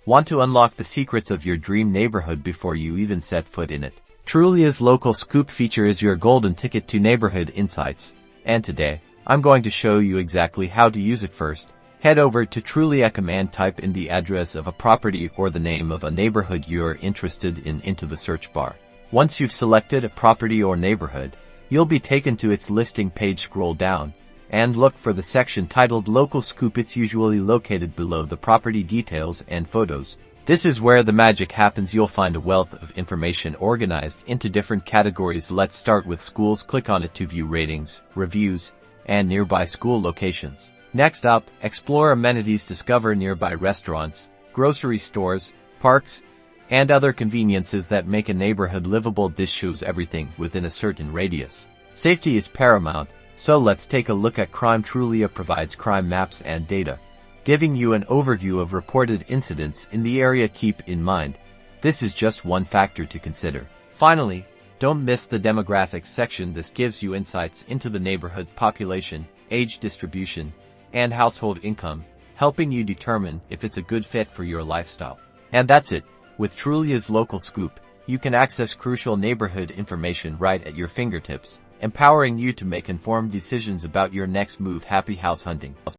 Want to unlock the secrets of your dream neighborhood before you even set foot in it? Trulia's Local Scoop feature is your golden ticket to neighborhood insights. And today, I'm going to show you exactly how to use it. First, head over to Trulia command, type in the address of a property or the name of a neighborhood you're interested in into the search bar. Once you've selected a property or neighborhood, you'll be taken to its listing page. Scroll down and look for the section titled Local Scoop. It's usually located below the property details and photos. This is where the magic happens. You'll find a wealth of information organized into different categories. Let's start with schools. Click on it to view ratings, reviews, and nearby school locations. Next up, explore amenities. Discover nearby restaurants, grocery stores, parks, and other conveniences that make a neighborhood livable. This shows everything within a certain radius. Safety is paramount, so let's take a look at crime. Trulia provides crime maps and data, giving you an overview of reported incidents in the area. Keep in mind, this is just one factor to consider. Finally, don't miss the demographics section. This gives you insights into the neighborhood's population, age distribution, and household income, helping you determine if it's a good fit for your lifestyle. And that's it. With Trulia's Local Scoop, you can access crucial neighborhood information right at your fingertips, empowering you to make informed decisions about your next move. Happy house hunting!